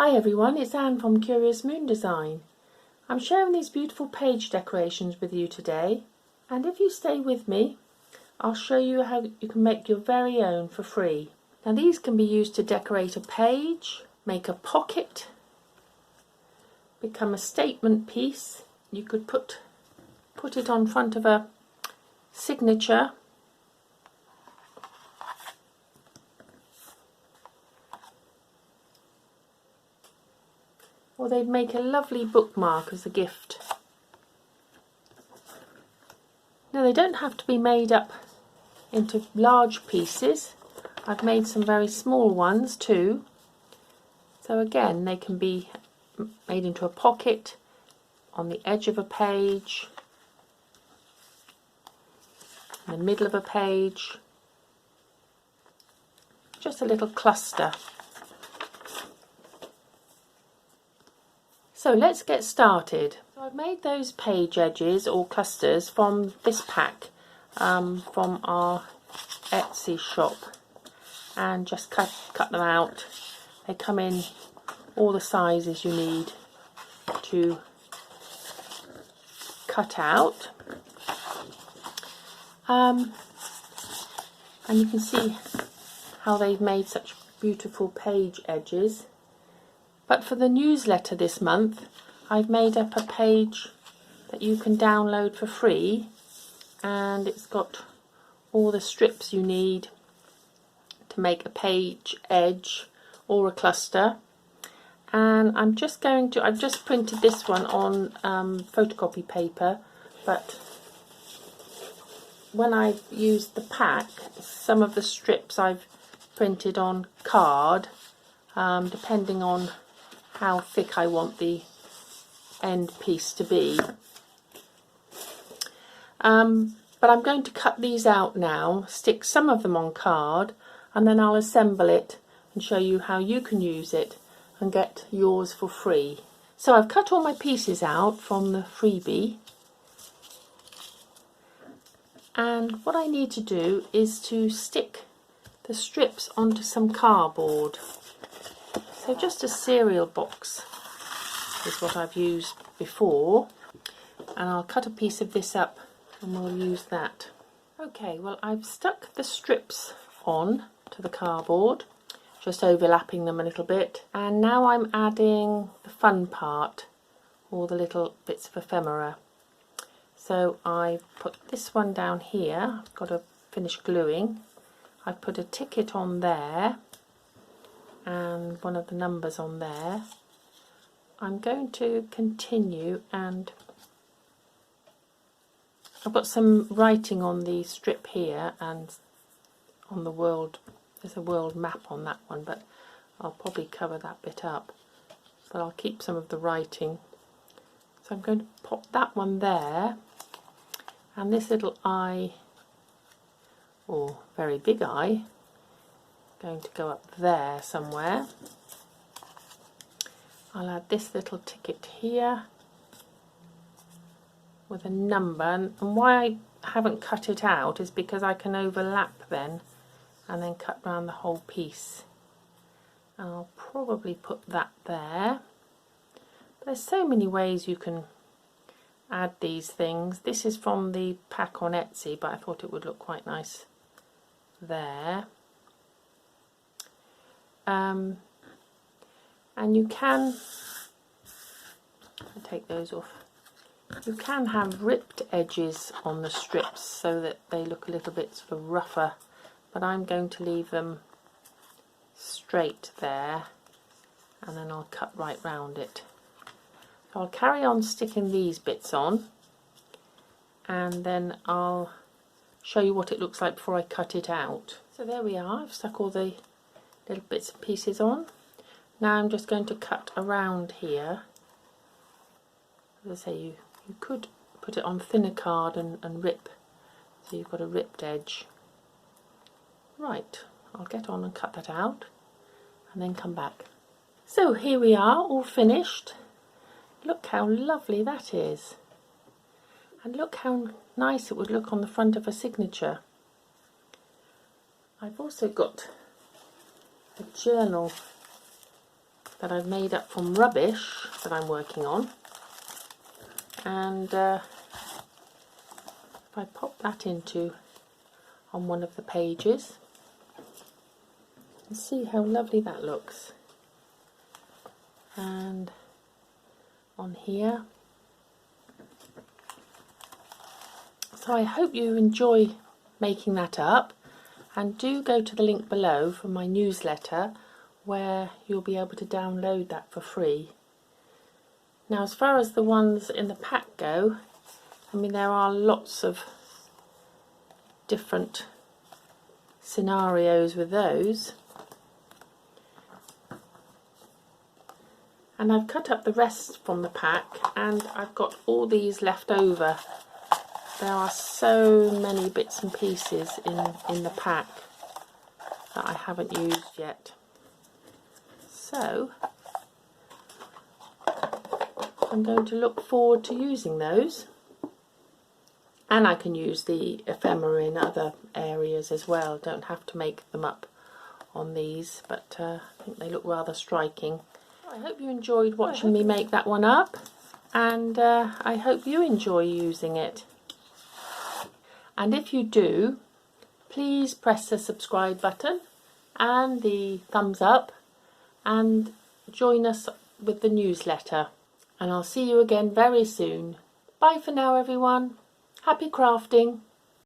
Hi everyone, it's Anne from Curious Moon Design. I'm sharing these beautiful page decorations with you today, and if you stay with me, I'll show you how you can make your very own for free. Now these can be used to decorate a page, make a pocket, become a statement piece. You could put it on front of a signature, or they'd make a lovely bookmark as a gift. Now they don't have to be made up into large pieces. I've made some very small ones too. So again, they can be made into a pocket, on the edge of a page, in the middle of a page, just a little cluster. So let's get started. So I've made those page edges or clusters from this pack from our Etsy shop, and just cut them out. They come in all the sizes you need to cut out, and you can see how they've made such beautiful page edges. But for the newsletter this month, I've made up a page that you can download for free, and it's got all the strips you need to make a page edge or a cluster. And I've just printed this one on photocopy paper, but when I've used the pack, some of the strips I've printed on card, depending on how thick I want the end piece to be. But I'm going to cut these out now, stick some of them on card, and then I'll assemble it and show you how you can use it and get yours for free. So I've cut all my pieces out from the freebie, and what I need to do is to stick the strips onto some cardboard. So just a cereal box is what I've used before, and I'll cut a piece of this up and we'll use that. Okay, well I've stuck the strips on to the cardboard, just overlapping them a little bit, and now I'm adding the fun part, all the little bits of ephemera. So I put this one down here, I've got to finish gluing. I've put a ticket on there and one of the numbers on there. I'm going to continue, and I've got some writing on the strip here and on the world. There's a world map on that one, but I'll probably cover that bit up, but I'll keep some of the writing. So I'm going to pop that one there, and this little eye, or very big eye, going to go up there somewhere. I'll add this little ticket here with a number, and why I haven't cut it out is because I can overlap then and then cut round the whole piece. And I'll probably put that there. But there's so many ways you can add these things. This is from the pack on Etsy, but I thought it would look quite nice there. And you can, I'll take those off, you can have ripped edges on the strips so that they look a little bit sort of rougher, but I'm going to leave them straight there, and then I'll cut right round it. So I'll carry on sticking these bits on, and then I'll show you what it looks like before I cut it out. So there we are, I've stuck all the little bits and pieces on. Now I'm just going to cut around here. As I say, you could put it on thinner card and rip, so you've got a ripped edge. Right, I'll get on and cut that out and then come back. So here we are, all finished. Look how lovely that is, and look how nice it would look on the front of a signature. I've also got a journal that I've made up from rubbish that I'm working on, and if I pop that into on one of the pages, and see how lovely that looks, and on here. So I hope you enjoy making that up, and do go to the link below for my newsletter where you'll be able to download that for free. Now, as far as the ones in the pack go, I mean, there are lots of different scenarios with those, and I've cut up the rest from the pack, and I've got all these left over. There are so many bits and pieces in the pack that I haven't used yet. So I'm going to look forward to using those. And I can use the ephemera in other areas as well. Don't have to make them up on these, but I think they look rather striking. I hope you enjoyed watching me make that one up, and I hope you enjoy using it. And if you do, please press the subscribe button and the thumbs up, and join us with the newsletter. And I'll see you again very soon. Bye for now, everyone. Happy crafting.